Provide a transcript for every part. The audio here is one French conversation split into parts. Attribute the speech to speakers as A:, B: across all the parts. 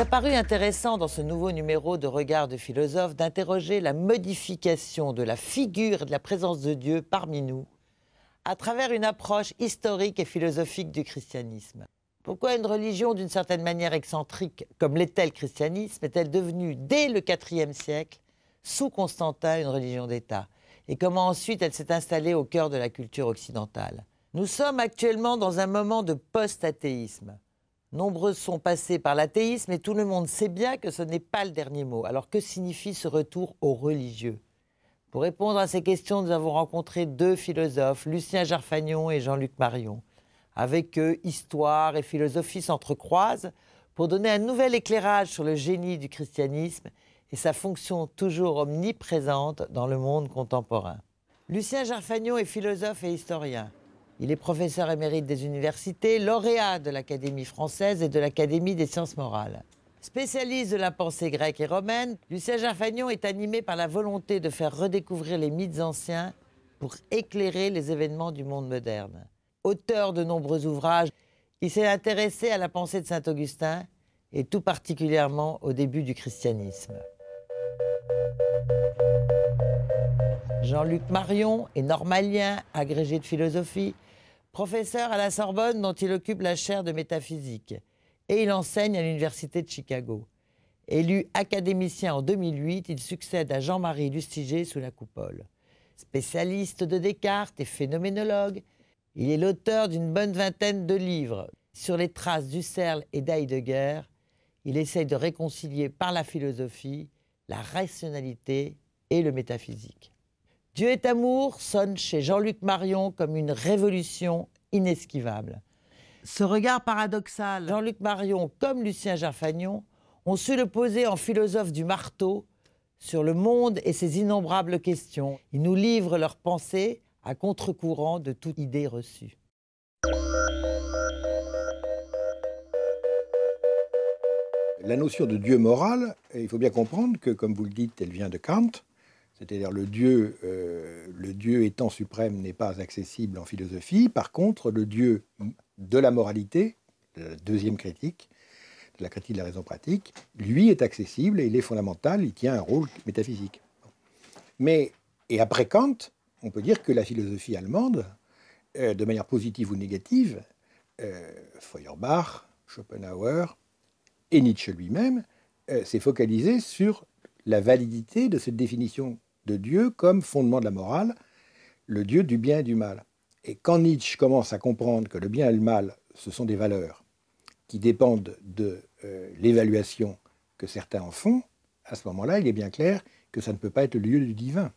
A: paru intéressant dans ce nouveau numéro de Regard de philosophe d'interroger la modification de la figure et de la présence de Dieu parmi nous à travers une approche historique et philosophique du christianisme. Pourquoi une religion d'une certaine manière excentrique, comme l'était le christianisme, est-elle devenue, dès le IVe siècle, sous Constantin, une religion d'État? Et comment ensuite elle s'est installée au cœur de la culture occidentale? Nous sommes actuellement dans un moment de post-athéisme. Nombreux sont passés par l'athéisme et tout le monde sait bien que ce n'est pas le dernier mot. Alors que signifie ce retour au religieux? Pour répondre à ces questions, nous avons rencontré deux philosophes, Lucien Jarfagnon et Jean-Luc Marion. Avec eux, histoire et philosophie s'entrecroisent pour donner un nouvel éclairage sur le génie du christianisme et sa fonction toujours omniprésente dans le monde contemporain. Lucien Jarfagnon est philosophe et historien. Il est professeur émérite des universités, lauréat de l'Académie française et de l'Académie des sciences morales. Spécialiste de la pensée grecque et romaine, Lucien Jarfagnon est animé par la volonté de faire redécouvrir les mythes anciens pour éclairer les événements du monde moderne. Auteur de nombreux ouvrages, il s'est intéressé à la pensée de saint Augustin et tout particulièrement au début du christianisme. Jean-Luc Marion est normalien, agrégé de philosophie, professeur à la Sorbonne dont il occupe la chaire de métaphysique et il enseigne à l'université de Chicago. Élu académicien en 2008, il succède à Jean-Marie Lustiger sous la coupole. Spécialiste de Descartes et phénoménologue, il est l'auteur d'une bonne vingtaine de livres. Sur les traces d'Husserl et d'Heidegger, il essaye de réconcilier par la philosophie la rationalité et le métaphysique. Dieu est amour sonne chez Jean-Luc Marion comme une révolution inesquivable. Ce regard paradoxal, Jean-Luc Marion comme Lucien Jarfagnon ont su le poser en philosophe du marteau sur le monde et ses innombrables questions. Ils nous livrent leurs pensées à contre-courant de toute idée reçue.
B: La notion de Dieu moral, il faut bien comprendre que, comme vous le dites, elle vient de Kant, c'est-à-dire le Dieu étant suprême n'est pas accessible en philosophie. Par contre, le Dieu de la moralité, la deuxième critique, de la critique de la raison pratique, lui est accessible et il est fondamental, il tient un rôle métaphysique. Et après Kant, on peut dire que la philosophie allemande, de manière positive ou négative, Feuerbach, Schopenhauer et Nietzsche lui-même, s'est focalisé sur la validité de cette définition de Dieu comme fondement de la morale, le Dieu du bien et du mal. Et quand Nietzsche commence à comprendre que le bien et le mal, ce sont des valeurs qui dépendent de l'évaluation que certains en font, à ce moment-là, il est bien clair que ça ne peut pas être le lieu du divin.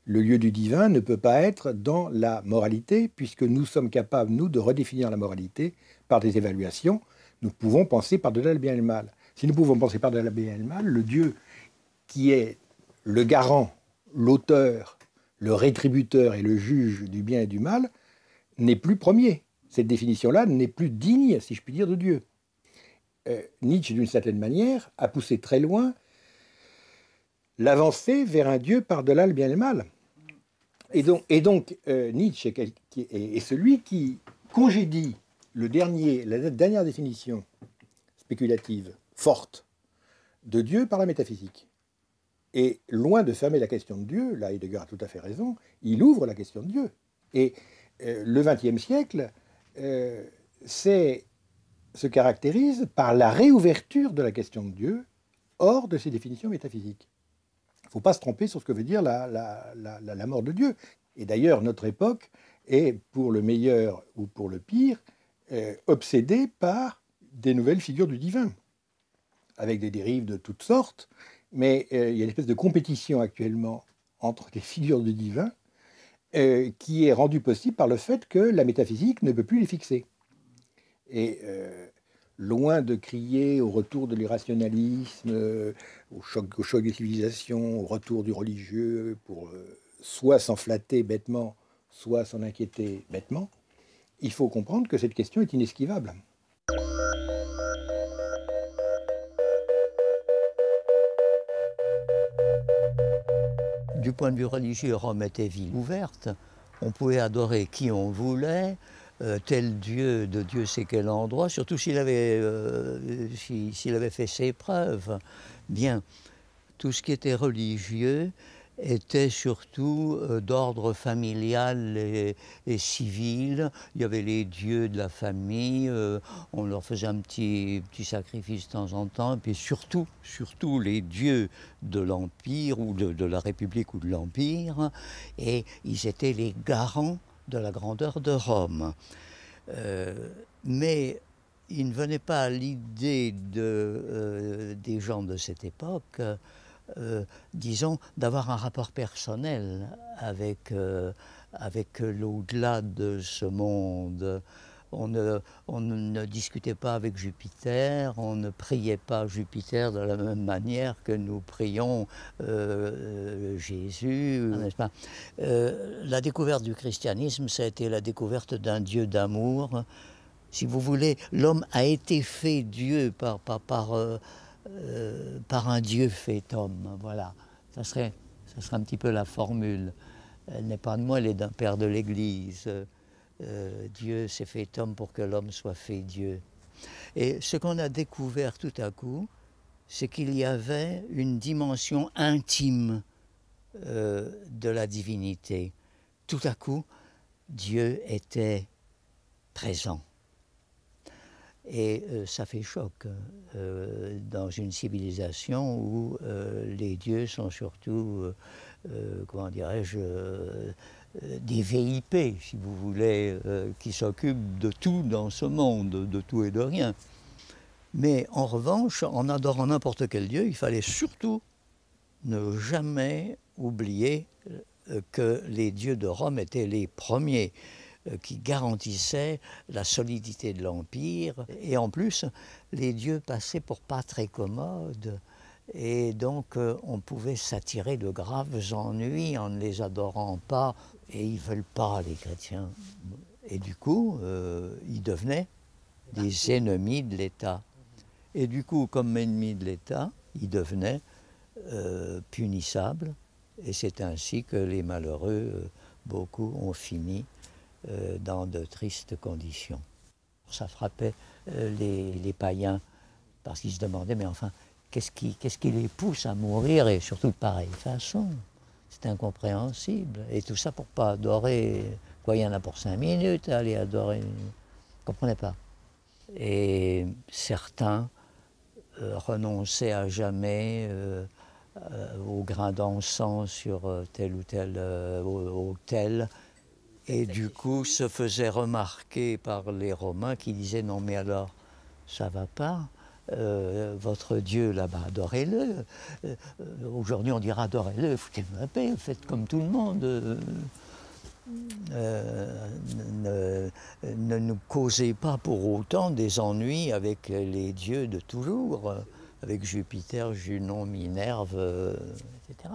B: Le lieu du divin ne peut pas être dans la moralité, puisque nous sommes capables, nous, de redéfinir la moralité par des évaluations. Nous pouvons penser par-delà le bien et le mal. Si nous pouvons penser par-delà le bien et le mal, le Dieu qui est le garant, l'auteur, le rétributeur et le juge du bien et du mal, n'est plus premier. Cette définition-là n'est plus digne, si je puis dire, de Dieu. Nietzsche, d'une certaine manière, a poussé très loin l'avancée vers un Dieu par-delà le bien et le mal. Et donc Nietzsche est celui qui congédie la dernière définition spéculative, forte, de Dieu par la métaphysique. Et loin de fermer la question de Dieu, là Heidegger a tout à fait raison, il ouvre la question de Dieu. Et le XXe siècle se caractérise par la réouverture de la question de Dieu hors de ses définitions métaphysiques. Il ne faut pas se tromper sur ce que veut dire la mort de Dieu. Et d'ailleurs, notre époque est, pour le meilleur ou pour le pire, obsédée par des nouvelles figures du divin, avec des dérives de toutes sortes. Mais il y a une espèce de compétition actuellement entre les figures du divin qui est rendue possible par le fait que la métaphysique ne peut plus les fixer. Et loin de crier au retour de l'irrationalisme, au choc des civilisations, au retour du religieux, pour soit s'en flatter bêtement, soit s'en inquiéter bêtement, il faut comprendre que cette question est inesquivable.
C: Du point de vue religieux, Rome était ville ouverte. On pouvait adorer qui on voulait. tel Dieu de Dieu sait quel endroit, surtout s'il avait fait ses preuves. Bien, tout ce qui était religieux était surtout d'ordre familial et civil. Il y avait les dieux de la famille, on leur faisait un petit sacrifice de temps en temps, et puis surtout les dieux de l'Empire, ou de la République ou de l'Empire, et ils étaient les garants de la grandeur de Rome. Mais il ne venait pas à l'idée des gens de cette époque, disons, d'avoir un rapport personnel avec l'au-delà de ce monde. On ne discutait pas avec Jupiter, on ne priait pas Jupiter de la même manière que nous prions Jésus, n'est-ce pas? La découverte du christianisme, ça a été la découverte d'un Dieu d'amour. Si vous voulez, l'homme a été fait Dieu par un Dieu fait homme. Voilà, ça serait un petit peu la formule. Elle n'est pas de moi, elle est d'un père de l'Église. Dieu s'est fait homme pour que l'homme soit fait Dieu. Et ce qu'on a découvert tout à coup, c'est qu'il y avait une dimension intime de la divinité. Tout à coup, Dieu était présent. Et ça fait choc dans une civilisation où les dieux sont surtout, comment dirais-je, des VIP, si vous voulez, qui s'occupent de tout dans ce monde, de tout et de rien. Mais en revanche, en adorant n'importe quel dieu, il fallait surtout ne jamais oublier que les dieux de Rome étaient les premiers qui garantissaient la solidité de l'Empire. Et en plus, les dieux passaient pour pas très commodes. Et donc, on pouvait s'attirer de graves ennuis en ne les adorant pas. Et ils ne veulent pas, les chrétiens. Et du coup, ils devenaient des ennemis de l'État. Et du coup, comme ennemis de l'État, ils devenaient punissables. Et c'est ainsi que les malheureux, beaucoup, ont fini dans de tristes conditions. Ça frappait les païens, parce qu'ils se demandaient, mais enfin, qu'est-ce qui les pousse à mourir, et surtout de pareille façon? C'est incompréhensible. Et tout ça pour pas adorer, quoi, il y en a pour 5 minutes à aller adorer. Je ne comprenais pas. Et certains renonçaient à jamais au grain d'encens sur tel ou tel autel. Et du coup, se faisait remarquer par les Romains qui disaient « Non, mais alors, ça va pas, votre Dieu là-bas, adorez-le. Aujourd'hui, on dira adorez-le, foutez-le la paix, faites comme tout le monde. Ne nous causez pas pour autant des ennuis avec les dieux de toujours, avec Jupiter, Junon, Minerve, etc. »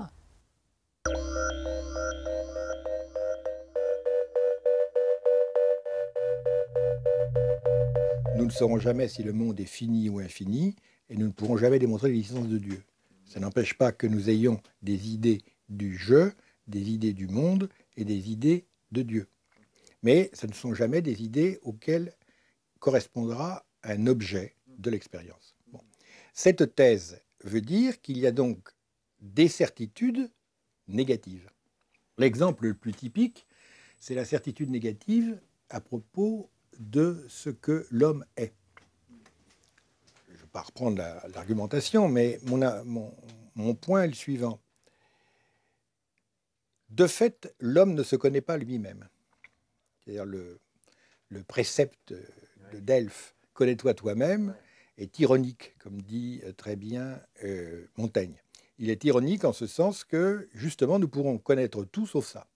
B: Nous ne saurons jamais si le monde est fini ou infini, et nous ne pourrons jamais démontrer l'existence de Dieu. Ça n'empêche pas que nous ayons des idées du jeu, des idées du monde et des idées de Dieu. Mais ce ne sont jamais des idées auxquelles correspondra un objet de l'expérience. Bon. Cette thèse veut dire qu'il y a donc des certitudes négatives. L'exemple le plus typique, c'est la certitude négative à propos de ce que l'homme est. Je ne vais pas reprendre l'argumentation, mais mon point est le suivant. De fait, l'homme ne se connaît pas lui-même. C'est-à-dire le précepte de Delphes, « Connais-toi toi-même », est ironique, comme dit très bien Montaigne. Il est ironique en ce sens que, justement, nous pourrons connaître tout sauf ça.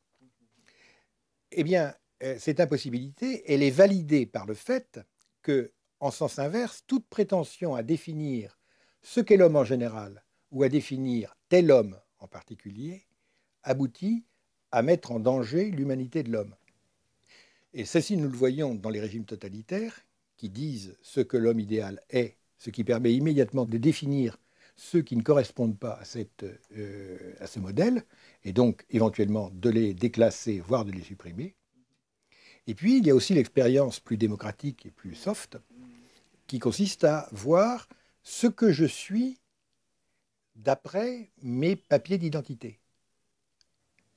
B: Eh bien, cette impossibilité, elle est validée par le fait que, en sens inverse, toute prétention à définir ce qu'est l'homme en général ou à définir tel homme en particulier aboutit à mettre en danger l'humanité de l'homme. Et ceci, nous le voyons dans les régimes totalitaires qui disent ce que l'homme idéal est, ce qui permet immédiatement de définir ceux qui ne correspondent pas à ce modèle, et donc éventuellement de les déclasser, voire de les supprimer. Et puis, il y a aussi l'expérience plus démocratique et plus soft, qui consiste à voir ce que je suis d'après mes papiers d'identité.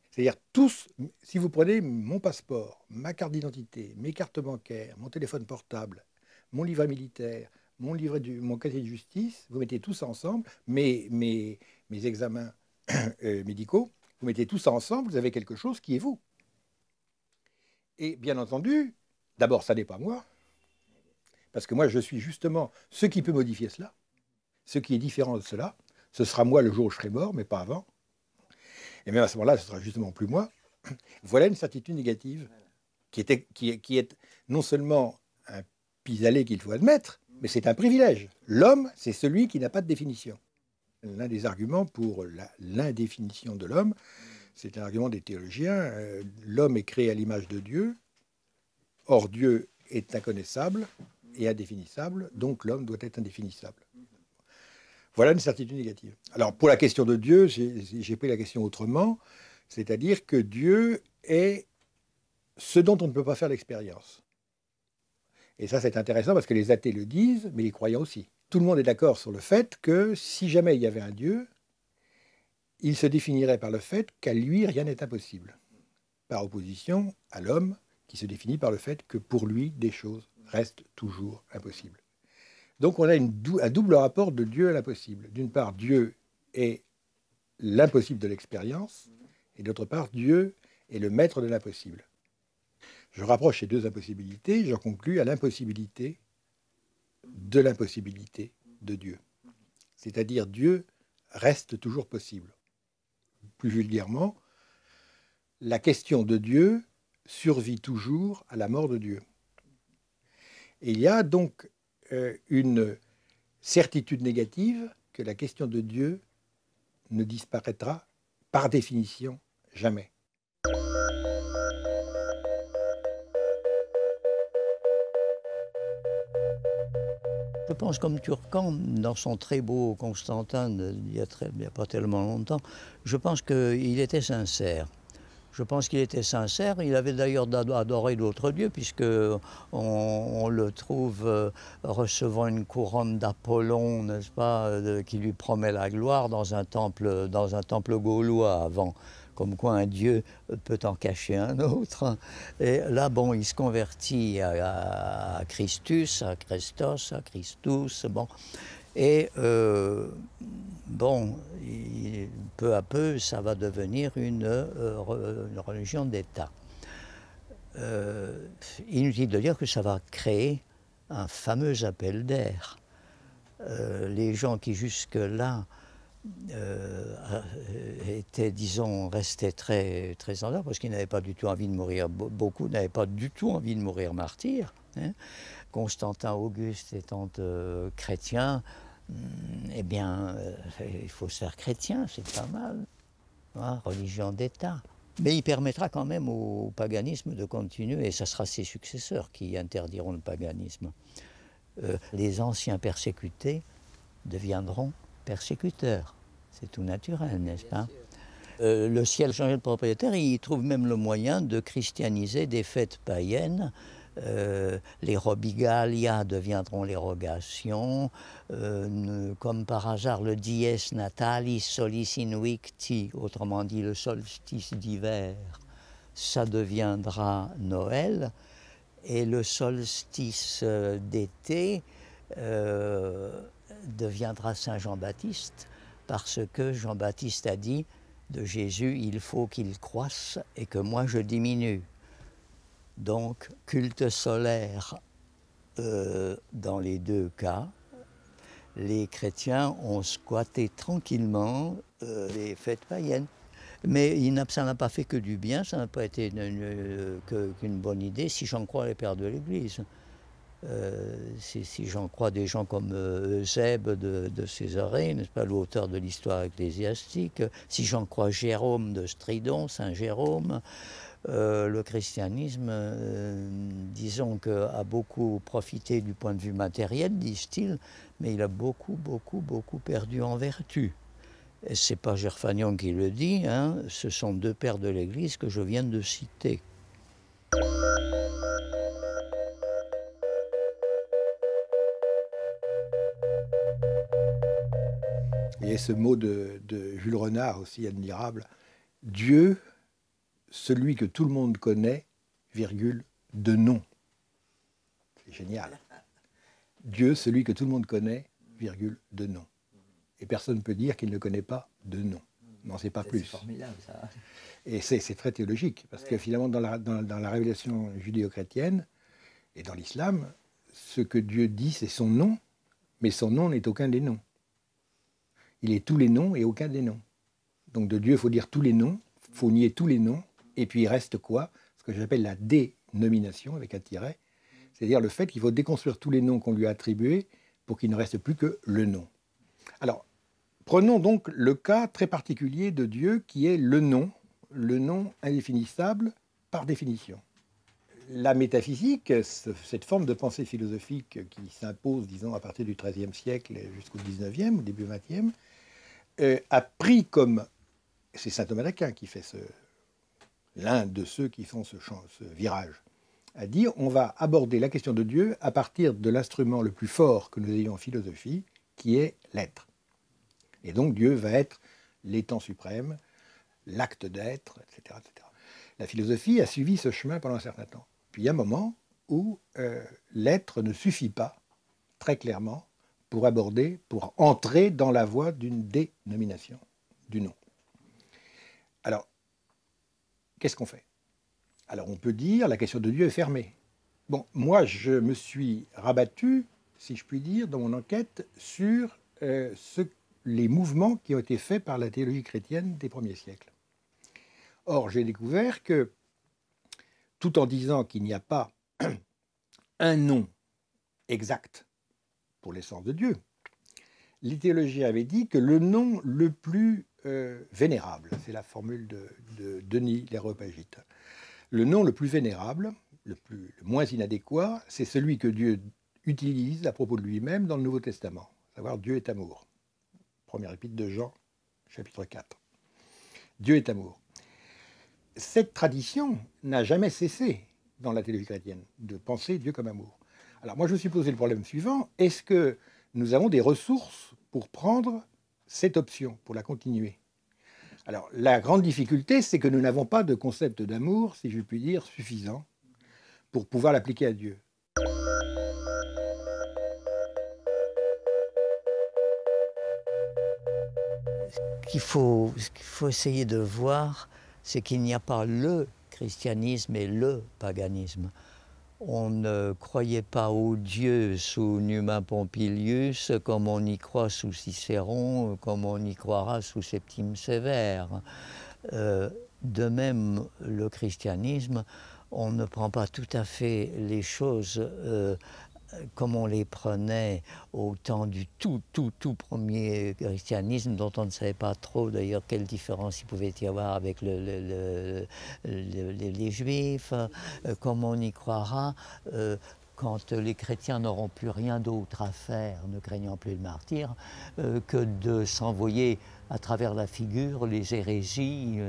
B: C'est-à-dire tous, si vous prenez mon passeport, ma carte d'identité, mes cartes bancaires, mon téléphone portable, mon livret militaire, mon casier de justice, vous mettez tout ça ensemble, mes examens médicaux, vous mettez tout ça ensemble, vous avez quelque chose qui est vous. Et bien entendu, d'abord, ça n'est pas moi, parce que moi, je suis justement ce qui peut modifier cela, ce qui est différent de cela. Ce sera moi le jour où je serai mort, mais pas avant. Et même à ce moment-là, ce sera justement plus moi. Voilà une certitude négative qui est non seulement un pis-aller qu'il faut admettre, mais c'est un privilège. L'homme, c'est celui qui n'a pas de définition. L'un des arguments pour l'indéfinition de l'homme, c'est un argument des théologiens. L'homme est créé à l'image de Dieu. Or, Dieu est inconnaissable et indéfinissable, donc l'homme doit être indéfinissable. Voilà une certitude négative. Alors, pour la question de Dieu, j'ai pris la question autrement, c'est-à-dire que Dieu est ce dont on ne peut pas faire l'expérience. Et ça, c'est intéressant parce que les athées le disent, mais les croyants aussi. Tout le monde est d'accord sur le fait que si jamais il y avait un Dieu, il se définirait par le fait qu'à lui, rien n'est impossible. Par opposition à l'homme, qui se définit par le fait que pour lui, des choses restent toujours impossibles. Donc on a un double rapport de Dieu à l'impossible. D'une part, Dieu est l'impossible de l'expérience, et d'autre part, Dieu est le maître de l'impossible. Je rapproche ces deux impossibilités, j'en conclus à l'impossibilité de Dieu. C'est-à-dire Dieu reste toujours possible. Plus vulgairement, la question de Dieu survit toujours à la mort de Dieu. Et il y a donc une certitude négative que la question de Dieu ne disparaîtra par définition jamais.
C: Je pense comme Turcan, dans son très beau Constantin, il y a pas tellement longtemps, je pense qu'il était sincère. Je pense qu'il était sincère. Il avait d'ailleurs adoré d'autres dieux, puisque on le trouve recevant une couronne d'Apollon, n'est-ce pas, qui lui promet la gloire dans un temple gaulois avant. Comme quoi un dieu peut en cacher un autre. Et là, bon, il se convertit à Christus, à Christos, à Christus, bon. Et bon, peu à peu, ça va devenir une religion d'État. Inutile de dire que ça va créer un fameux appel d'air. Les gens qui jusque-là étaient, disons, restés très, très en dehors, parce qu'ils n'avaient pas du tout envie de mourir, beaucoup n'avaient pas du tout envie de mourir martyrs. Hein. Constantin Auguste étant chrétien, eh bien, il faut se faire chrétien, c'est pas mal. Hein, religion d'État. Mais il permettra quand même au paganisme de continuer, et ce sera ses successeurs qui interdiront le paganisme. Les anciens persécutés deviendront persécuteurs. C'est tout naturel, n'est-ce pas? Le ciel changeait de propriétaire, et il trouve même le moyen de christianiser des fêtes païennes. Les robigalia deviendront les rogations, comme par hasard le dies natalis solis invicti, autrement dit le solstice d'hiver, ça deviendra Noël, et le solstice d'été deviendra Saint Jean-Baptiste, parce que Jean-Baptiste a dit de Jésus, il faut qu'il croisse et que moi je diminue. Donc, culte solaire dans les deux cas. Les chrétiens ont squatté tranquillement les fêtes païennes. Mais ça n'a pas fait que du bien, ça n'a pas été qu'une bonne idée, si j'en crois les pères de l'Église. Si j'en crois des gens comme Eusèbe de Césarée, n'est-ce pas, l'auteur de l'histoire ecclésiastique, si j'en crois Jérôme de Stridon, Saint Jérôme, le christianisme, disons qu'a beaucoup profité du point de vue matériel, disent-ils, mais il a beaucoup perdu en vertu. Et c'est pas Gerfagnon qui le dit, hein, ce sont deux pères de l'Église que je viens de citer.
B: Il y a ce mot de Jules Renard aussi admirable. Dieu, celui que tout le monde connaît, virgule, de nom. C'est génial. Dieu, celui que tout le monde connaît, virgule, de nom. Et personne ne peut dire qu'il ne connaît pas de nom. N'en sait pas plus. C'est formidable, ça. Et c'est très théologique, parce que finalement, dans la révélation judéo-chrétienne et dans l'islam, ce que Dieu dit, c'est son nom, mais son nom n'est aucun des noms. Il est tous les noms et aucun des noms. Donc de Dieu, il faut dire tous les noms, il faut nier tous les noms, et puis il reste quoi? Ce que j'appelle la dénomination, avec un tiret, c'est-à-dire le fait qu'il faut déconstruire tous les noms qu'on lui a attribués pour qu'il ne reste plus que le nom. Alors, prenons donc le cas très particulier de Dieu qui est le nom indéfinissable par définition. La métaphysique, cette forme de pensée philosophique qui s'impose, disons, à partir du XIIIe siècle jusqu'au XIXe, au début XXe, a pris comme... C'est saint Thomas d'Aquin qui fait l'un de ceux qui font ce virage, a dit on va aborder la question de Dieu à partir de l'instrument le plus fort que nous ayons en philosophie, qui est l'être. Et donc Dieu va être l'étant suprême, l'acte d'être, etc., etc. La philosophie a suivi ce chemin pendant un certain temps. Puis il y a un moment où l'être ne suffit pas, très clairement, pour entrer dans la voie d'une dénomination du nom. Alors, qu'est-ce qu'on fait? Alors on peut dire la question de Dieu est fermée. Bon, moi je me suis rabattu, si je puis dire, dans mon enquête sur les mouvements qui ont été faits par la théologie chrétienne des premiers siècles. Or, j'ai découvert que, tout en disant qu'il n'y a pas un nom exact pour l'essence de Dieu, les théologiens avaient dit que le nom le plus vénérable, c'est la formule de Denis l'Aréopagite, le nom le plus vénérable, le moins inadéquat, c'est celui que Dieu utilise à propos de lui-même dans le Nouveau Testament, à savoir Dieu est amour. Première épître de Jean, chapitre 4. Dieu est amour. Cette tradition n'a jamais cessé dans la théologie chrétienne de penser Dieu comme amour. Alors moi je me suis posé le problème suivant, est-ce que nous avons des ressources pour prendre cette option, pour la continuer? Alors la grande difficulté, c'est que nous n'avons pas de concept d'amour, si je puis dire, suffisant pour pouvoir l'appliquer à Dieu.
C: Ce qu'il faut essayer de voir, c'est qu'il n'y a pas le christianisme et le paganisme. On ne croyait pas au Dieu sous Numa Pompilius comme on y croit sous Cicéron, comme on y croira sous Septime Sévère. De même, le christianisme, on ne prend pas tout à fait les choses comme on les prenait au temps du tout premier christianisme, dont on ne savait pas trop d'ailleurs quelle différence il pouvait y avoir avec les juifs, comme on y croira quand les chrétiens n'auront plus rien d'autre à faire, ne craignant plus le martyre, que de s'envoyer à travers la figure les hérésies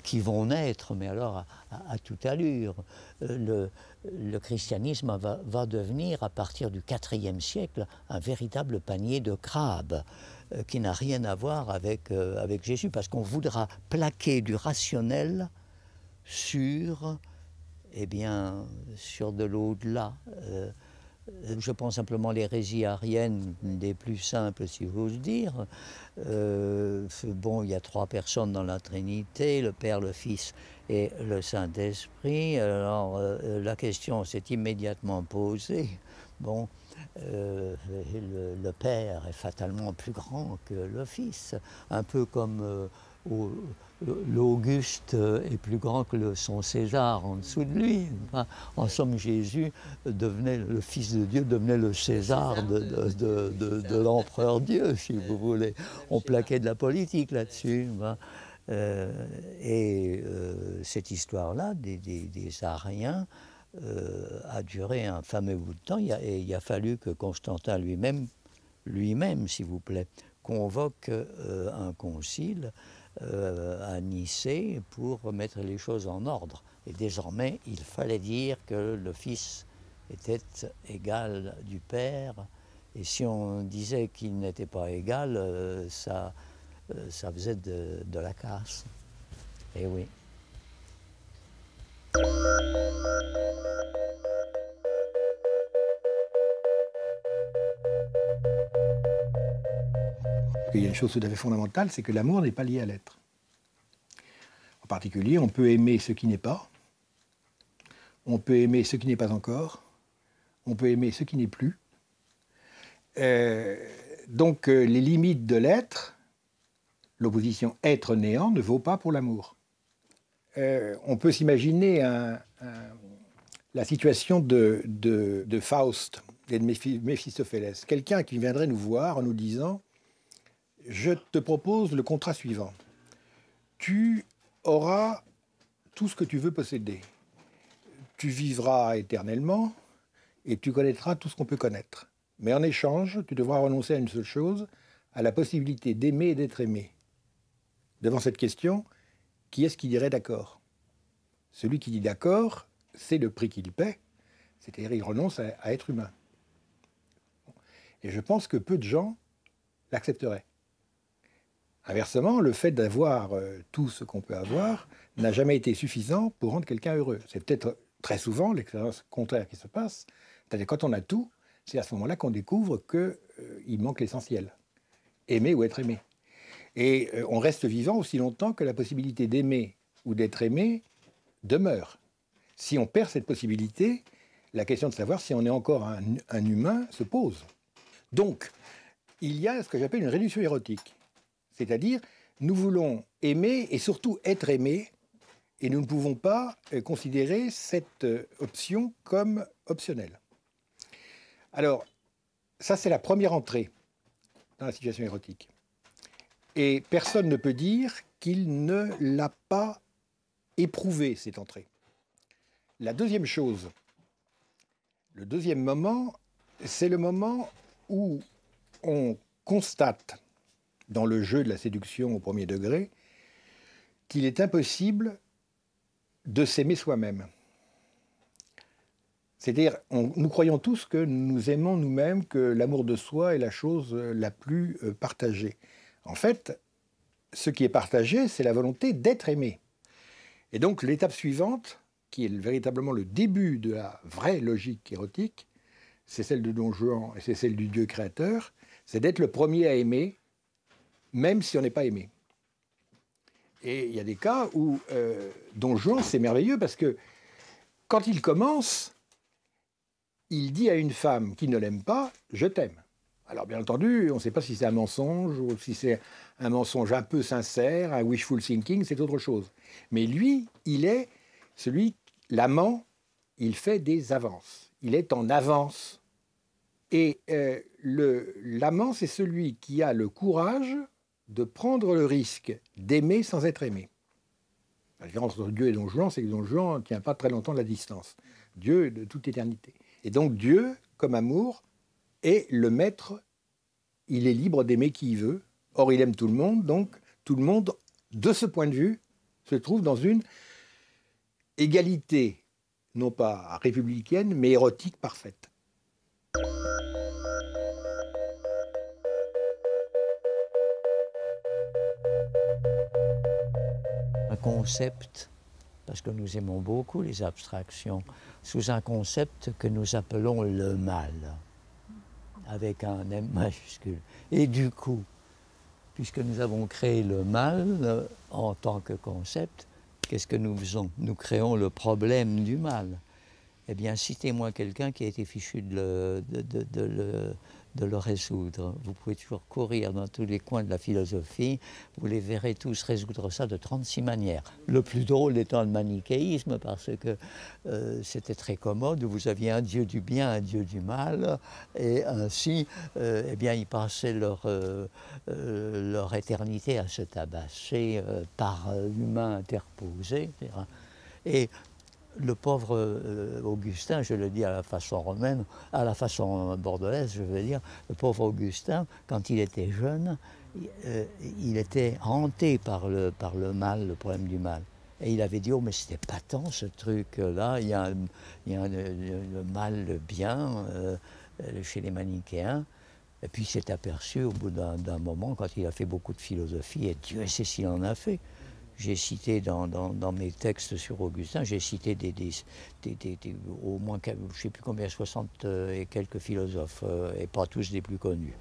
C: qui vont naître, mais alors à toute allure. Le christianisme va devenir, à partir du IVe siècle, un véritable panier de crabes qui n'a rien à voir avec Jésus, parce qu'on voudra plaquer du rationnel sur de l'au-delà. Je prends simplement l'hérésie arienne des plus simples, si j'ose dire. Il y a 3 personnes dans la Trinité, le Père, le Fils et le Saint-Esprit. Alors, la question s'est immédiatement posée. Le Père est fatalement plus grand que le Fils, un peu comme l'Auguste est plus grand que son César en dessous de lui. En somme, Jésus devenait, le Fils de Dieu devenait le César de l'empereur Dieu, si vous voulez. On plaquait de la politique là-dessus. Cette histoire-là des Ariens a duré un fameux bout de temps. Il a fallu que Constantin lui-même, s'il vous plaît, convoque un concile à Nicée pour remettre les choses en ordre. Et désormais, il fallait dire que le Fils était égal du Père Et si on disait qu'il n'était pas égal, ça faisait de la casse. Eh oui.
B: Il y a une chose tout à fait fondamentale, c'est que l'amour n'est pas lié à l'être. En particulier, on peut aimer ce qui n'est pas, on peut aimer ce qui n'est pas encore, on peut aimer ce qui n'est plus. Donc les limites de l'être, l'opposition être-néant ne vaut pas pour l'amour. On peut s'imaginer la situation de Faust et de Méphistophélès. Quelqu'un qui viendrait nous voir en nous disant « Je te propose le contrat suivant. Tu auras tout ce que tu veux posséder. Tu vivras éternellement et tu connaîtras tout ce qu'on peut connaître. Mais en échange, tu devras renoncer à une seule chose, à la possibilité d'aimer et d'être aimé. » Devant cette question, qui est-ce qui dirait d'accord? Celui qui dit d'accord, c'est le prix qu'il paie, c'est-à-dire il renonce à être humain. Et je pense que peu de gens l'accepteraient. Inversement, le fait d'avoir tout ce qu'on peut avoir n'a jamais été suffisant pour rendre quelqu'un heureux. C'est peut-être très souvent l'expérience contraire qui se passe, c'est-à-dire quand on a tout, c'est à ce moment-là qu'on découvre qu'il manque l'essentiel. Aimer ou être aimé. Et on reste vivant aussi longtemps que la possibilité d'aimer ou d'être aimé demeure. Si on perd cette possibilité, la question de savoir si on est encore un humain se pose. Donc, il y a ce que j'appelle une réduction érotique. C'est-à-dire, nous voulons aimer et surtout être aimés, et nous ne pouvons pas considérer cette option comme optionnelle. Alors, ça c'est la première entrée dans la situation érotique. Et personne ne peut dire qu'il ne l'a pas éprouvée, cette entrée. La deuxième chose, le deuxième moment, c'est le moment où on constate, dans le jeu de la séduction au premier degré, qu'il est impossible de s'aimer soi-même. C'est-à-dire, nous croyons tous que nous aimons nous-mêmes, que l'amour de soi est la chose la plus partagée. En fait, ce qui est partagé, c'est la volonté d'être aimé. Et donc, l'étape suivante, qui est véritablement le début de la vraie logique érotique, c'est celle de Don Juan et c'est celle du Dieu créateur, c'est d'être le premier à aimer, même si on n'est pas aimé. Et il y a des cas où Don Juan, c'est merveilleux parce que quand il commence, il dit à une femme qui ne l'aime pas « je t'aime ». Alors bien entendu, on ne sait pas si c'est un mensonge ou si c'est un mensonge un peu sincère, un wishful thinking, c'est autre chose. Mais lui, il est celui, l'amant, il fait des avances. Il est en avance. Et l'amant, c'est celui qui a le courage de prendre le risque d'aimer sans être aimé. La différence entre Dieu et Don Juan, c'est que Don Juan ne tient pas très longtemps la distance. Dieu de toute éternité. Et donc Dieu, comme amour, est le maître, il est libre d'aimer qui il veut. Or, il aime tout le monde, donc tout le monde, de ce point de vue, se trouve dans une égalité, non pas républicaine, mais érotique parfaite.
C: Un concept, parce que nous aimons beaucoup les abstractions, sous un concept que nous appelons le mal, avec un M majuscule. Et du coup, puisque nous avons créé le mal en tant que concept, qu'est-ce que nous faisons? Nous créons le problème du mal. Eh bien, citez-moi quelqu'un qui a été fichu de le résoudre. Vous pouvez toujours courir dans tous les coins de la philosophie, vous les verrez tous résoudre ça de 36 manières. Le plus drôle étant le manichéisme, parce que c'était très commode, vous aviez un dieu du bien, un dieu du mal, et ainsi, eh bien, ils passaient leur éternité à se tabasser par l'humain interposé, etc. Et le pauvre Augustin, je le dis à la façon romaine, à la façon bordelaise, je veux dire, le pauvre Augustin, quand il était jeune, il était hanté par le mal, le problème du mal. Et il avait dit, oh mais c'était pas tant ce truc-là, il y a le mal, le bien, chez les manichéens. Et puis il s'est aperçu au bout d'un moment, quand il a fait beaucoup de philosophie, et Dieu sait s'il en a fait. J'ai cité dans mes textes sur Augustin, j'ai cité au moins, je ne sais plus combien, 60 et quelques philosophes, et pas tous les plus connus.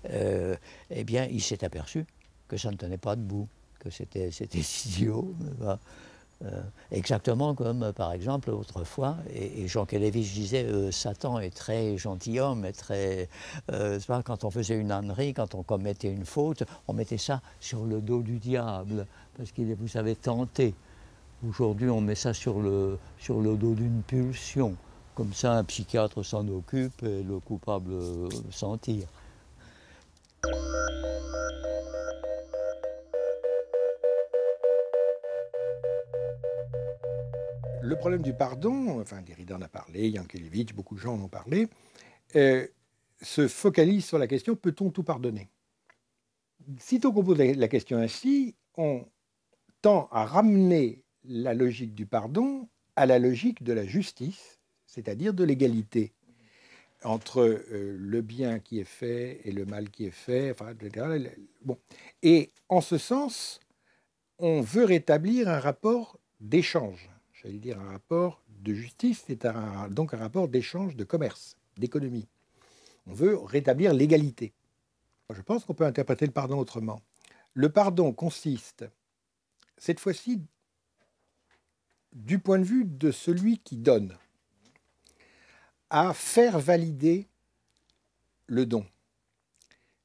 C: Eh bien, il s'est aperçu que ça ne tenait pas debout, que c'était idiot. Exactement comme, par exemple, autrefois, et Jean Kelevitch disait Satan est très gentilhomme, est très, quand on faisait une ânerie, quand on commettait une faute, on mettait ça sur le dos du diable, parce qu'il vous savez tenté. Aujourd'hui, on met ça sur le dos d'une pulsion. Comme ça, un psychiatre s'en occupe et le coupable s'en tire.
B: Le problème du pardon, enfin Derrida en a parlé, Yankelevitch, beaucoup de gens en ont parlé, se focalise sur la question peut-on tout pardonner? Sitôt qu'on pose la question ainsi, on tend à ramener la logique du pardon à la logique de la justice, c'est-à-dire de l'égalité entre le bien qui est fait et le mal qui est fait, enfin, etc. Bon. Et en ce sens, on veut rétablir un rapport d'échange. J'allais dire un rapport de justice, c'est donc un rapport d'échange, de commerce, d'économie. On veut rétablir l'égalité. Je pense qu'on peut interpréter le pardon autrement. Le pardon consiste, cette fois-ci, du point de vue de celui qui donne, à faire valider le don.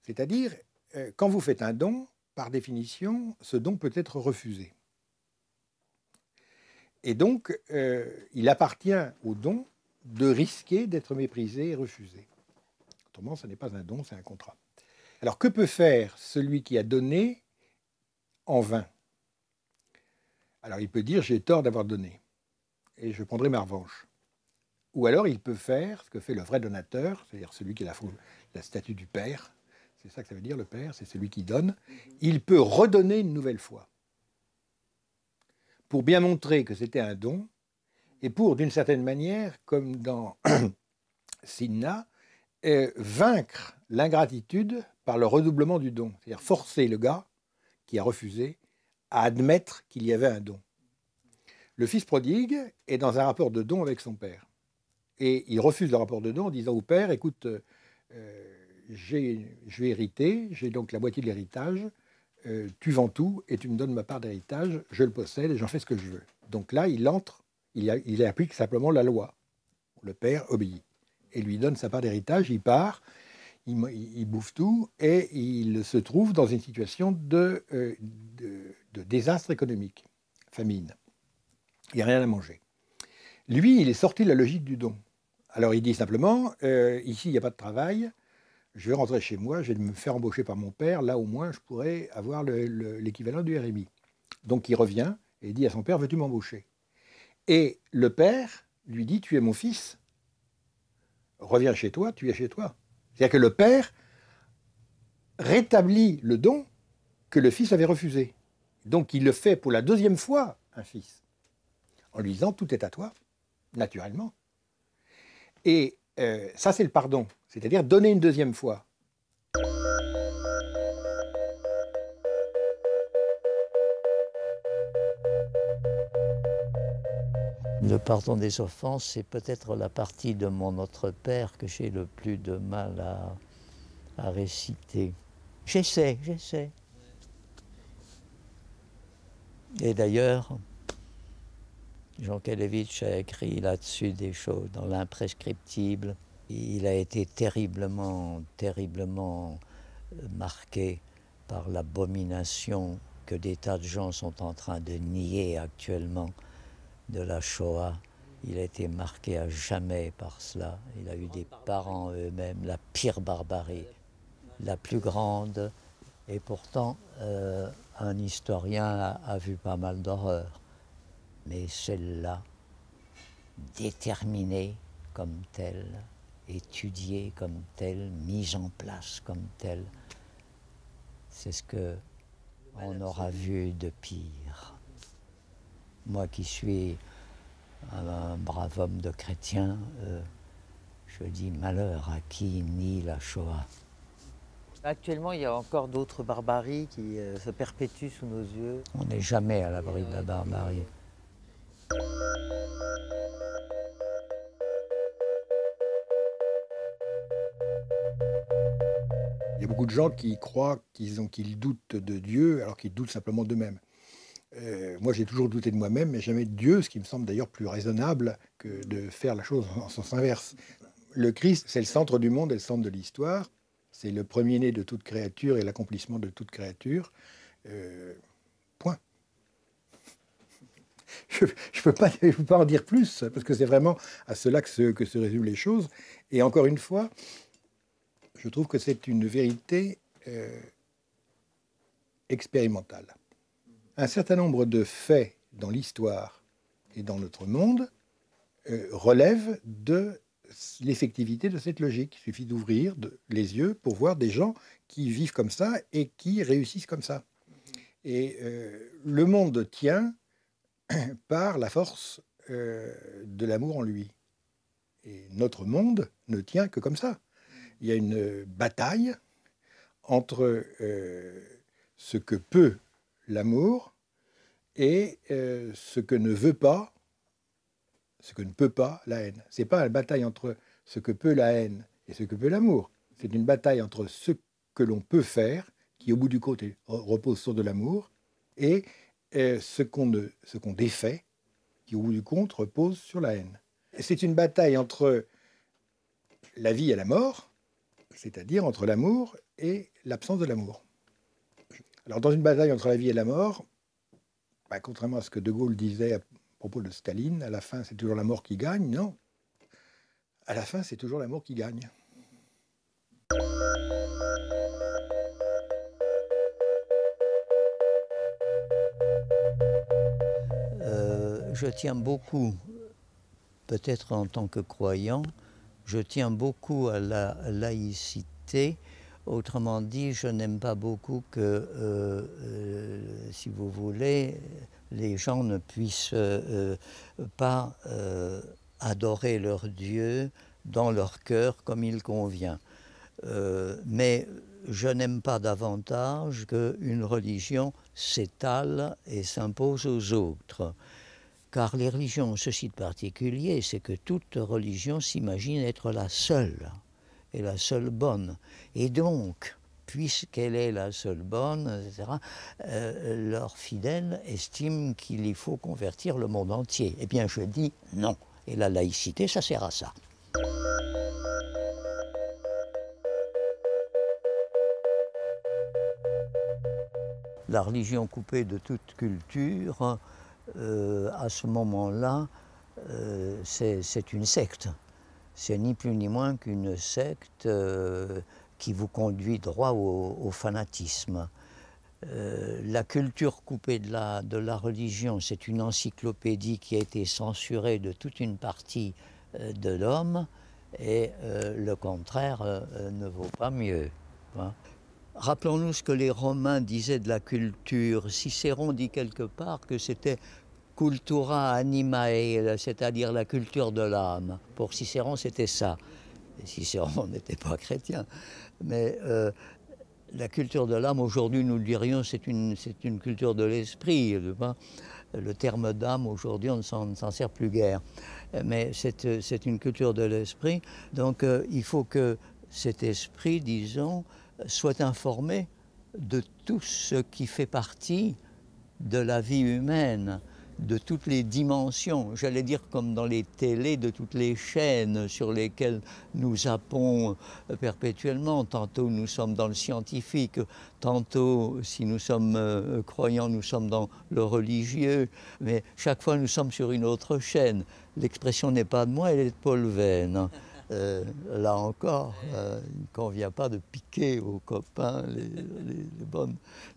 B: C'est-à-dire, quand vous faites un don, par définition, ce don peut être refusé. Et donc, il appartient au don de risquer d'être méprisé et refusé. Autrement, ce n'est pas un don, c'est un contrat. Alors, que peut faire celui qui a donné en vain? Alors, il peut dire, j'ai tort d'avoir donné, et je prendrai ma revanche. Ou alors, il peut faire ce que fait le vrai donateur, c'est-à-dire celui qui a la statue du Père. C'est ça que ça veut dire, le Père, c'est celui qui donne. Il peut redonner une nouvelle fois, pour bien montrer que c'était un don, et pour, d'une certaine manière, comme dans Sinna, vaincre l'ingratitude par le redoublement du don. C'est-à-dire forcer le gars qui a refusé à admettre qu'il y avait un don. Le fils prodigue est dans un rapport de don avec son père. Et il refuse le rapport de don en disant au père, écoute, je vais hériter, j'ai donc la moitié de l'héritage, tu vends tout et tu me donnes ma part d'héritage, je le possède et j'en fais ce que je veux. Donc là, il applique simplement la loi. Le père obéit et lui donne sa part d'héritage, il part, il bouffe tout et il se trouve dans une situation de désastre économique, famine. Il n'y a rien à manger. Lui, il est sorti de la logique du don. Alors il dit simplement, ici il n'y a pas de travail, je vais rentrer chez moi, je vais me faire embaucher par mon père, là au moins je pourrais avoir l'équivalent du RMI. Donc il revient et dit à son père, veux-tu m'embaucher? Et le père lui dit, tu es mon fils, reviens chez toi, tu es chez toi. C'est-à-dire que le père rétablit le don que le fils avait refusé. Donc il le fait pour la deuxième fois, un fils, en lui disant, tout est à toi, naturellement. Et ça, c'est le pardon, c'est-à-dire donner une deuxième fois.
C: Le pardon des offenses, c'est peut-être la partie de mon Notre Père que j'ai le plus de mal à réciter. J'essaie. Et d'ailleurs, Jean Kelevitch a écrit là-dessus des choses dans l'imprescriptible. Il a été terriblement marqué par l'abomination que des tas de gens sont en train de nier actuellement de la Shoah. Il a été marqué à jamais par cela. Il a eu des parents eux-mêmes, la pire barbarie, la plus grande. Et pourtant, un historien a vu pas mal d'horreurs. Mais celle-là, déterminée comme telle, étudiée comme telle, mise en place comme telle, c'est ce qu'on aura vu de pire. Moi qui suis un brave homme de chrétien, je dis malheur à qui nie la Shoah.
A: Actuellement, il y a encore d'autres barbaries qui se perpétuent sous nos yeux.
C: On n'est jamais à l'abri de la barbarie.
B: Il y a beaucoup de gens qui croient qu'ils doutent de Dieu alors qu'ils doutent simplement d'eux-mêmes. Moi, j'ai toujours douté de moi-même, mais jamais de Dieu, ce qui me semble d'ailleurs plus raisonnable que de faire la chose en sens inverse. Le Christ, c'est le centre du monde et le centre de l'histoire. C'est le premier-né de toute créature et l'accomplissement de toute créature. Point. Je ne peux pas en dire plus, parce que c'est vraiment à cela que se résument les choses. Et encore une fois, je trouve que c'est une vérité expérimentale. Un certain nombre de faits dans l'histoire et dans notre monde relèvent de l'effectivité de cette logique. Il suffit d'ouvrir les yeux pour voir des gens qui vivent comme ça et qui réussissent comme ça. Et le monde tient par la force de l'amour en lui. Et notre monde ne tient que comme ça. Il y a une bataille entre ce que peut l'amour et ce que ne veut pas, ce que ne peut pas la haine. Ce n'est pas une bataille entre ce que peut la haine et ce que peut l'amour. C'est une bataille entre ce que l'on peut faire, qui au bout du compte repose sur de l'amour, et ce qu'on défait, qui au bout du compte repose sur la haine. C'est une bataille entre la vie et la mort, c'est-à-dire entre l'amour et l'absence de l'amour. Alors dans une bataille entre la vie et la mort, contrairement à ce que De Gaulle disait à propos de Staline, à la fin c'est toujours la mort qui gagne, non. À la fin c'est toujours l'amour qui gagne.
C: Je tiens beaucoup, peut-être en tant que croyant, je tiens beaucoup à la laïcité. Autrement dit, je n'aime pas beaucoup que, si vous voulez, les gens ne puissent pas adorer leur Dieu dans leur cœur comme il convient. Mais je n'aime pas davantage qu'une religion s'étale et s'impose aux autres. Car les religions ont ceci de particulier, c'est que toute religion s'imagine être la seule, et la seule bonne. Et donc, puisqu'elle est la seule bonne, etc., leurs fidèles estiment qu'il y faut convertir le monde entier. Eh bien, je dis non. Et la laïcité, ça sert à ça. La religion coupée de toute culture, à ce moment-là, c'est une secte. C'est ni plus ni moins qu'une secte qui vous conduit droit au fanatisme. La culture coupée de la religion, c'est une encyclopédie qui a été censurée de toute une partie de l'homme, et le contraire ne vaut pas mieux. Hein. Rappelons-nous ce que les Romains disaient de la culture. Cicéron dit quelque part que c'était cultura animae, c'est-à-dire la culture de l'âme. Pour Cicéron, c'était ça. Et Cicéron n'était pas chrétien. Mais la culture de l'âme, aujourd'hui, nous le dirions, c'est une culture de l'esprit. Le terme d'âme, aujourd'hui, on ne s'en sert plus guère. Mais c'est une culture de l'esprit. Donc, il faut que cet esprit, disons, soit informé de tout ce qui fait partie de la vie humaine, de toutes les dimensions, j'allais dire comme dans les télés, de toutes les chaînes sur lesquelles nous zappons perpétuellement. Tantôt nous sommes dans le scientifique, tantôt, si nous sommes croyants, nous sommes dans le religieux, mais chaque fois nous sommes sur une autre chaîne. L'expression n'est pas de moi, elle est de Paul Venn. Là encore, il ne convient pas de piquer aux copains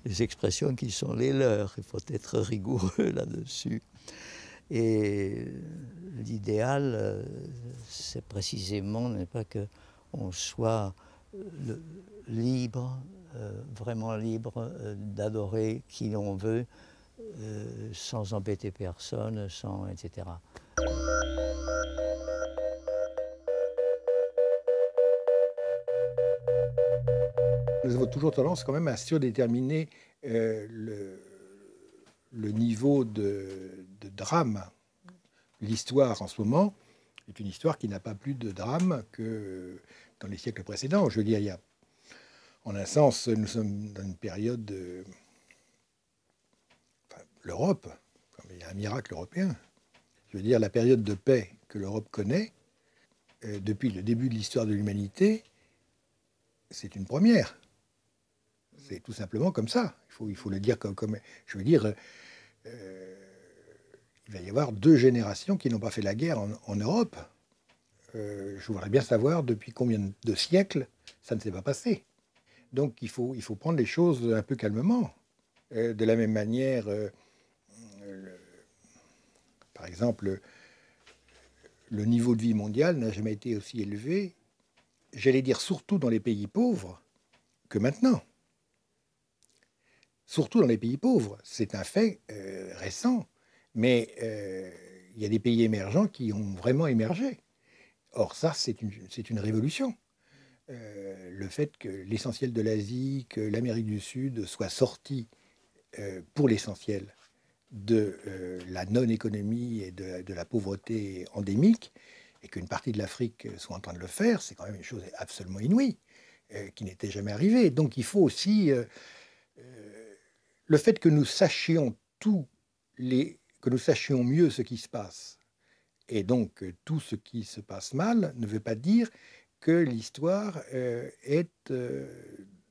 C: les expressions qui sont les leurs. Il faut être rigoureux là-dessus. Et l'idéal, c'est précisément, n'est pas qu'on soit libre, vraiment libre d'adorer qui l'on veut, sans embêter personne, etc.
B: Nous avons toujours tendance quand même à surdéterminer le niveau de drame. L'histoire en ce moment est une histoire qui n'a pas plus de drame que dans les siècles précédents. Je veux dire, en un sens, nous sommes dans une période... l'Europe, il y a un miracle européen. Je veux dire, la période de paix que l'Europe connaît, depuis le début de l'histoire de l'humanité, c'est une première. C'est tout simplement comme ça. Il faut le dire comme je veux dire, il va y avoir 2 générations qui n'ont pas fait la guerre en Europe. Je voudrais bien savoir depuis combien de siècles ça ne s'est pas passé. Donc il faut prendre les choses un peu calmement. De la même manière, par exemple, le niveau de vie mondial n'a jamais été aussi élevé, j'allais dire surtout dans les pays pauvres, que maintenant. Surtout dans les pays pauvres. C'est un fait récent. Mais il y a des pays émergents qui ont vraiment émergé. Or, ça, c'est une révolution. Le fait que l'essentiel de l'Asie, que l'Amérique du Sud soit sorti pour l'essentiel de la non-économie et de la pauvreté endémique, et qu'une partie de l'Afrique soit en train de le faire, c'est quand même une chose absolument inouïe, qui n'était jamais arrivée. Donc il faut aussi... le fait que nous sachions que nous sachions mieux ce qui se passe, et donc tout ce qui se passe mal, ne veut pas dire que l'histoire est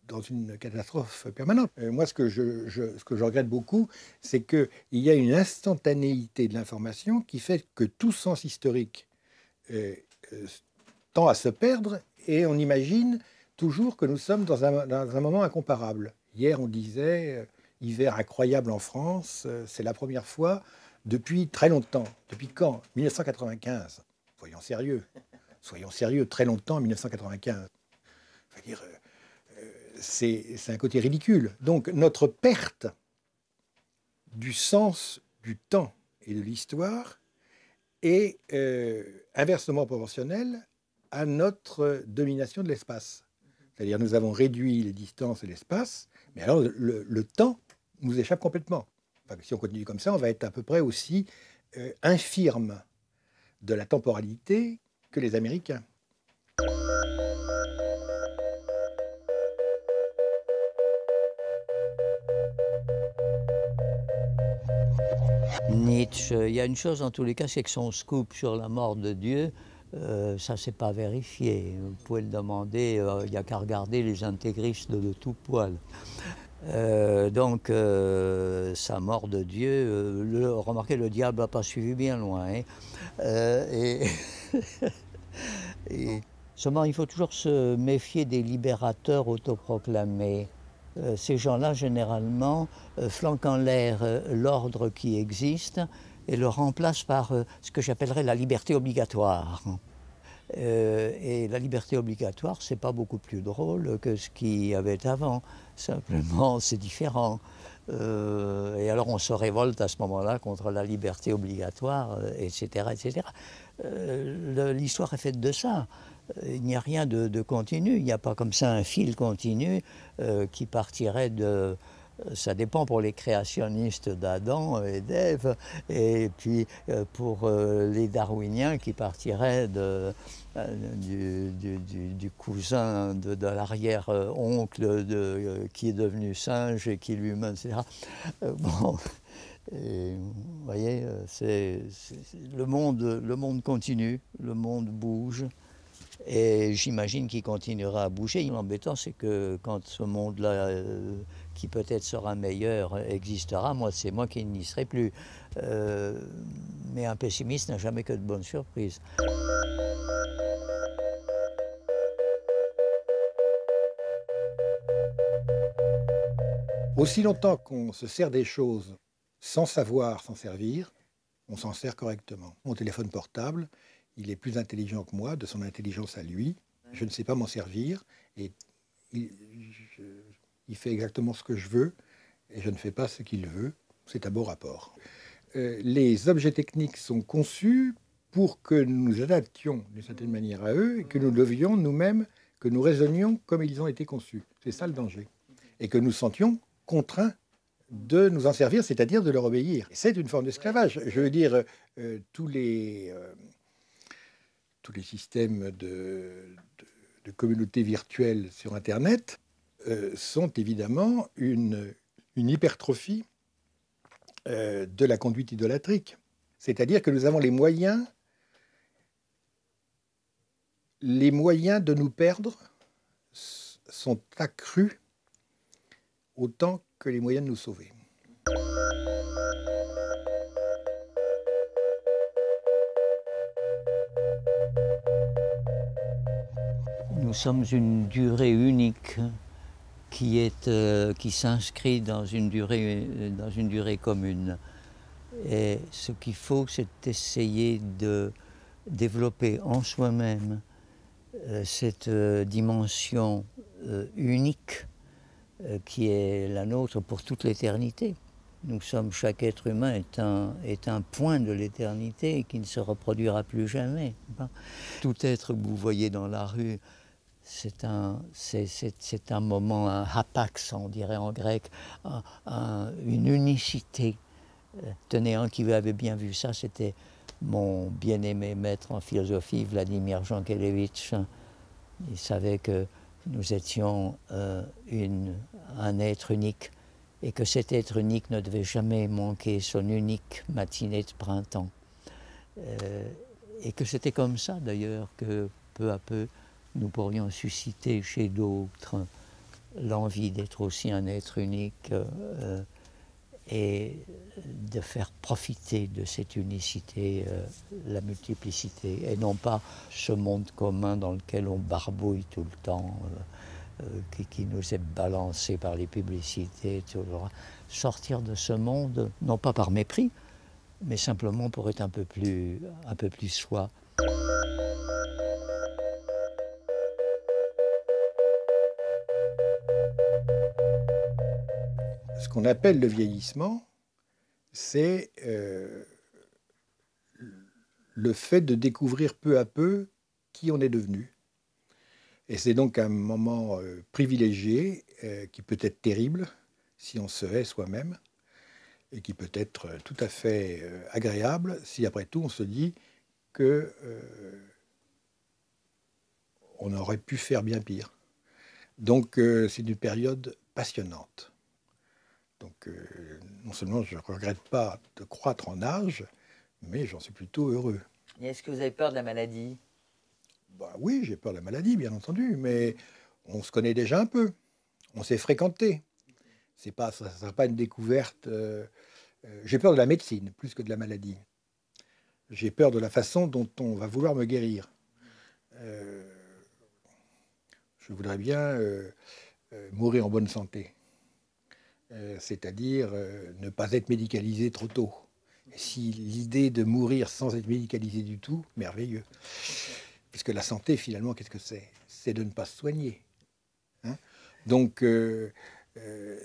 B: dans une catastrophe permanente. Moi, ce que je regrette beaucoup, c'est qu'il y a une instantanéité de l'information qui fait que tout sens historique tend à se perdre, et on imagine toujours que nous sommes dans un moment incomparable. Hier, on disait hiver incroyable en France, c'est la première fois depuis très longtemps. Depuis quand? 1995. Soyons sérieux, très longtemps, 1995. Je veux dire, c'est un côté ridicule. Donc notre perte du sens du temps et de l'histoire est inversement proportionnelle à notre domination de l'espace. C'est-à-dire nous avons réduit les distances et l'espace, mais alors le temps nous échappe complètement. Enfin, si on continue comme ça, on va être à peu près aussi infirme de la temporalité que les Américains.
C: Nietzsche, il y a une chose en tous les cas, c'est que son scoop sur la mort de Dieu, ça ne s'est pas vérifié. Vous pouvez le demander, il n'y a qu'à regarder les intégristes de tout poil. Donc, sa mort de Dieu, remarquez, le diable n'a pas suivi bien loin. Hein. Et seulement, il faut toujours se méfier des libérateurs autoproclamés. Ces gens-là, généralement, flanquent en l'air l'ordre qui existe et le remplacent par ce que j'appellerais la liberté obligatoire. Et la liberté obligatoire, c'est pas beaucoup plus drôle que ce qu'il y avait avant. Simplement, c'est différent. Et alors, on se révolte à ce moment-là contre la liberté obligatoire, etc., etc. L'histoire est faite de ça. Il n'y a rien de continu. Il n'y a pas comme ça un fil continu qui partirait de... Ça dépend pour les créationnistes d'Adam et d'Ève, et puis pour les darwiniens qui partiraient du cousin de l'arrière-oncle qui est devenu singe et qui lui-même, etc. Bon, et, vous voyez, le monde continue, le monde bouge. Et j'imagine qu'il continuera à bouger. L'embêtant, c'est que quand ce monde-là, qui peut-être sera meilleur, existera, c'est moi qui n'y serai plus. Mais un pessimiste n'a jamais que de bonnes surprises.
B: Aussi longtemps qu'on se sert des choses sans savoir s'en servir, on s'en sert correctement. Mon téléphone portable, il est plus intelligent que moi, de son intelligence à lui. Je ne sais pas m'en servir et il fait exactement ce que je veux et je ne fais pas ce qu'il veut. C'est à bon rapport. Les objets techniques sont conçus pour que nous nous adaptions d'une certaine manière à eux et que nous devions nous-mêmes que nous raisonnions comme ils ont été conçus. C'est ça le danger. Et que nous sentions contraints de nous en servir, c'est-à-dire de leur obéir. C'est une forme d'esclavage. Je veux dire, tous les systèmes de communautés virtuelles sur Internet sont évidemment une hypertrophie de la conduite idolâtrique. C'est-à-dire que nous avons les moyens de nous perdre sont accrus autant que les moyens de nous sauver.
C: Nous sommes une durée unique qui s'inscrit dans une durée commune. Et ce qu'il faut, c'est essayer de développer en soi-même cette dimension unique qui est la nôtre pour toute l'éternité. Nous sommes, chaque être humain est un point de l'éternité qui ne se reproduira plus jamais. Tout être que vous voyez dans la rue, c'est un moment, un hapax, on dirait en grec, une unicité. Tenez, un qui avait bien vu ça, c'était mon bien-aimé maître en philosophie, Vladimir Jankélévitch. Il savait que nous étions un être unique et que cet être unique ne devait jamais manquer son unique matinée de printemps. Et que c'était comme ça d'ailleurs que peu à peu nous pourrions susciter chez d'autres l'envie d'être aussi un être unique et de faire profiter de cette unicité la multiplicité et non pas ce monde commun dans lequel on barbouille tout le temps, qui nous est balancé par les publicités. Toujours. Sortir de ce monde, non pas par mépris, mais simplement pour être un peu plus soi.
B: Ce qu'on appelle le vieillissement, c'est le fait de découvrir peu à peu qui on est devenu. Et c'est donc un moment privilégié qui peut être terrible si on se hait soi-même et qui peut être tout à fait agréable si après tout on se dit que on aurait pu faire bien pire. Donc c'est une période passionnante. Donc non seulement je ne regrette pas de croître en âge, mais j'en suis plutôt heureux.
A: Et est-ce que vous avez peur de la maladie ?
B: Bah oui, j'ai peur de la maladie, bien entendu, mais on se connaît déjà un peu. On s'est fréquenté. Ça ne sera pas une découverte. J'ai peur de la médecine plus que de la maladie. J'ai peur de la façon dont on va vouloir me guérir. Je voudrais bien mourir en bonne santé. C'est-à-dire ne pas être médicalisé trop tôt. Et si l'idée de mourir sans être médicalisé du tout, merveilleux. Puisque la santé, finalement, qu'est-ce que c'est ? C'est de ne pas se soigner. Hein ? Donc,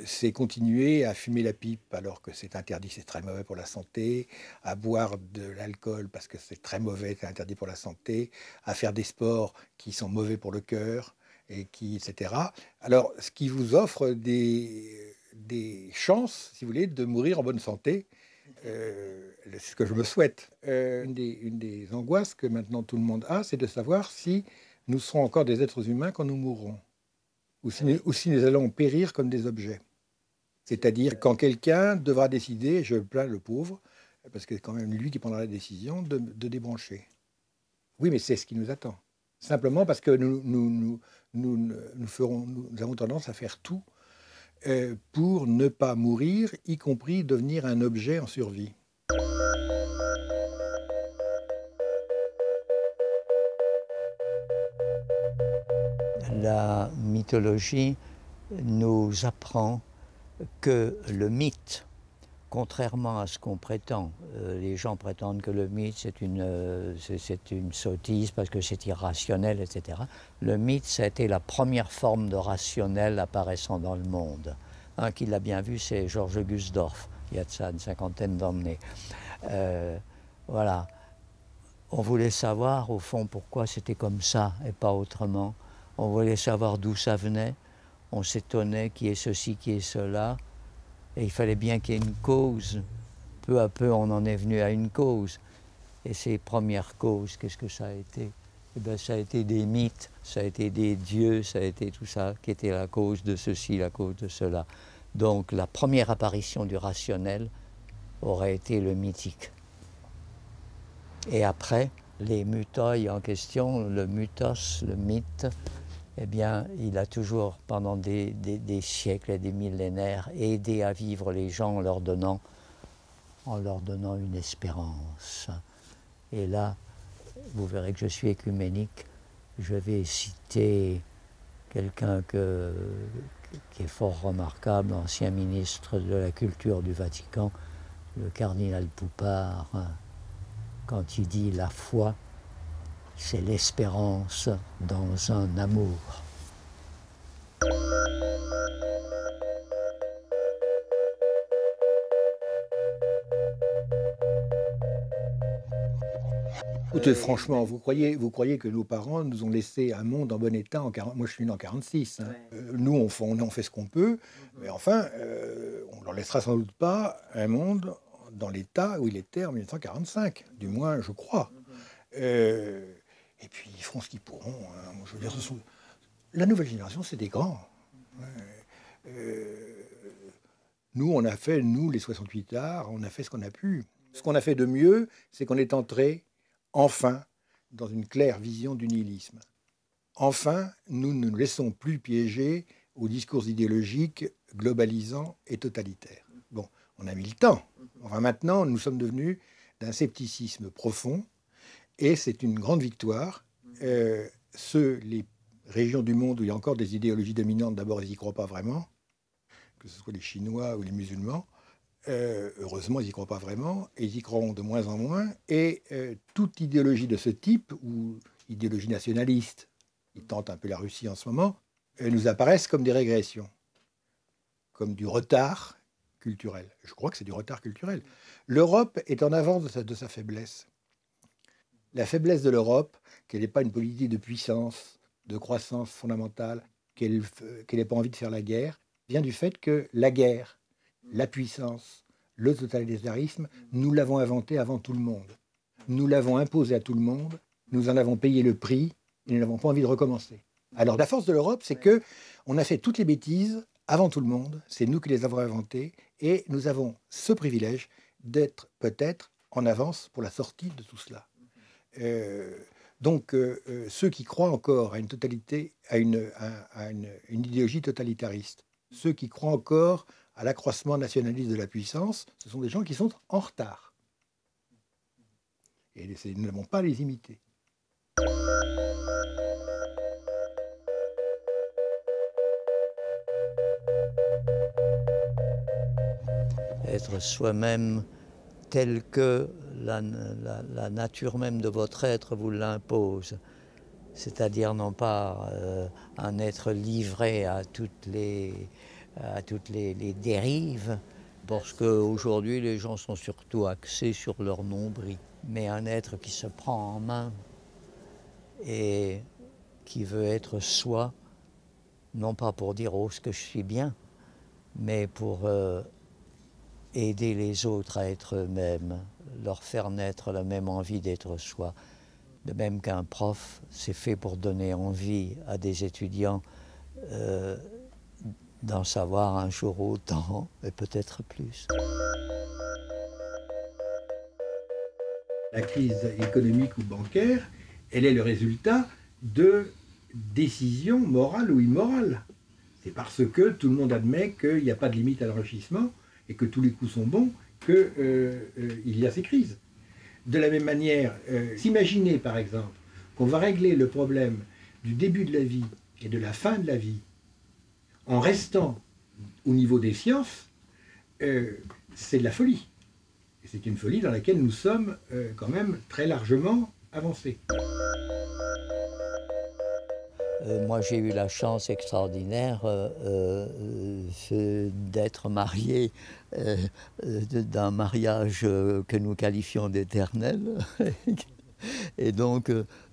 B: c'est continuer à fumer la pipe alors que c'est interdit, c'est très mauvais pour la santé, à boire de l'alcool parce que c'est très mauvais, c'est interdit pour la santé, à faire des sports qui sont mauvais pour le cœur, et etc. Alors, ce qui vous offre des chances, si vous voulez, de mourir en bonne santé, c'est ce que je me souhaite. Une des angoisses que maintenant tout le monde a, c'est de savoir si nous serons encore des êtres humains quand nous mourrons, ou si nous allons périr comme des objets. C'est-à-dire quand quelqu'un devra décider, je plains le pauvre, parce que c'est quand même lui qui prendra la décision de débrancher. Oui, mais c'est ce qui nous attend. Simplement parce que nous avons tendance à faire tout pour ne pas mourir, y compris devenir un objet en survie.
C: La mythologie nous apprend que le mythe, contrairement à ce qu'on prétend, les gens prétendent que le mythe c'est une sottise parce que c'est irrationnel, etc. Le mythe, ça a été la première forme de rationnel apparaissant dans le monde. Un qui l'a bien vu, c'est Georges Gusdorf, il y a de ça une cinquantaine d'années. Voilà. On voulait savoir, au fond, pourquoi c'était comme ça et pas autrement. On voulait savoir d'où ça venait. On s'étonnait qui est ceci, qui est cela. Et il fallait bien qu'il y ait une cause. Peu à peu, on en est venu à une cause. Et ces premières causes, qu'est-ce que ça a été? Eh bien, ça a été des mythes, ça a été des dieux, ça a été tout ça qui était la cause de ceci, la cause de cela. Donc la première apparition du rationnel aurait été le mythique. Et après, les mutoi en question, le mythos, le mythe, eh bien, il a toujours, pendant des siècles et des millénaires, aidé à vivre les gens en leur donnant une espérance. Et là, vous verrez que je suis écuménique. Je vais citer quelqu'un qui est fort remarquable, ancien ministre de la Culture du Vatican, le cardinal Poupard, quand il dit « la foi, c'est l'espérance dans un amour ».
B: Écoutez, franchement, vous croyez que nos parents nous ont laissé un monde en bon état en 40... Moi, je suis né en 46. Hein. Ouais. Nous, on fait ce qu'on peut, mais enfin, on leur laissera sans doute pas un monde dans l'état où il était en 1945. Du moins, je crois. Et puis, ils feront ce qu'ils pourront. Hein. Je veux dire, la nouvelle génération, c'est des grands. Nous, on a fait, les 68 arts, on a fait ce qu'on a pu. Ce qu'on a fait de mieux, c'est qu'on est entré enfin dans une claire vision du nihilisme. Enfin, nous ne nous laissons plus piéger aux discours idéologiques globalisants et totalitaires. Bon, on a mis le temps. Enfin, maintenant, nous sommes devenus d'un scepticisme profond et c'est une grande victoire. Les régions du monde où il y a encore des idéologies dominantes, d'abord, ils n'y croient pas vraiment, que ce soit les Chinois ou les musulmans. Heureusement, ils n'y croient pas vraiment, et ils y croiront de moins en moins. Et toute idéologie de ce type, ou idéologie nationaliste, qui tente un peu la Russie en ce moment, nous apparaissent comme des régressions, comme du retard culturel. Je crois que c'est du retard culturel. L'Europe est en avance de sa faiblesse. La faiblesse de l'Europe, qu'elle n'ait pas une politique de puissance, de croissance fondamentale, qu'elle n'ait pas envie de faire la guerre, vient du fait que la guerre, la puissance, le totalitarisme, nous l'avons inventé avant tout le monde. Nous l'avons imposé à tout le monde, nous en avons payé le prix et nous n'avons pas envie de recommencer. Alors la force de l'Europe, c'est que on a fait toutes les bêtises avant tout le monde, c'est nous qui les avons inventées et nous avons ce privilège d'être peut-être en avance pour la sortie de tout cela. Donc ceux qui croient encore à une totalité, à une idéologie totalitariste, ceux qui croient encore à l'accroissement nationaliste de la puissance, ce sont des gens qui sont en retard. Et nous n'avons pas à les imiter.
C: Être soi-même tel que la nature même de votre être vous l'impose. C'est-à-dire non pas un être livré à toutes les dérives, parce qu'aujourd'hui les gens sont surtout axés sur leur nombril, mais un être qui se prend en main et qui veut être soi, non pas pour dire « oh, ce que je suis bien », mais pour aider les autres à être eux-mêmes, leur faire naître la même envie d'être soi. De même qu'un prof, c'est fait pour donner envie à des étudiants d'en savoir un jour autant, et peut-être plus.
B: La crise économique ou bancaire, elle est le résultat de décisions morales ou immorales. C'est parce que tout le monde admet qu'il n'y a pas de limite à l'enrichissement et que tous les coups sont bons qu'il y a ces crises. De la même manière, s'imaginer par exemple qu'on va régler le problème du début de la vie et de la fin de la vie en restant au niveau des sciences, c'est de la folie. Et c'est une folie dans laquelle nous sommes quand même très largement avancés.
C: Moi, j'ai eu la chance extraordinaire d'être marié d'un mariage que nous qualifions d'éternel. Et donc,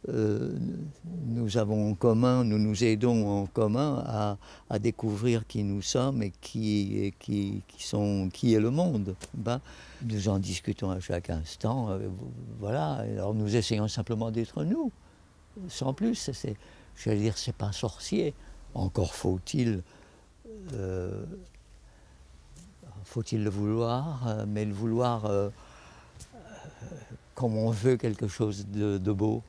C: nous avons en commun, nous nous aidons en commun à découvrir qui nous sommes et qui est le monde. Ben, nous en discutons à chaque instant. Voilà. Alors nous essayons simplement d'être nous, sans plus. J'allais dire, c'est pas sorcier. Encore faut-il le vouloir, mais le vouloir comme on veut quelque chose de beau.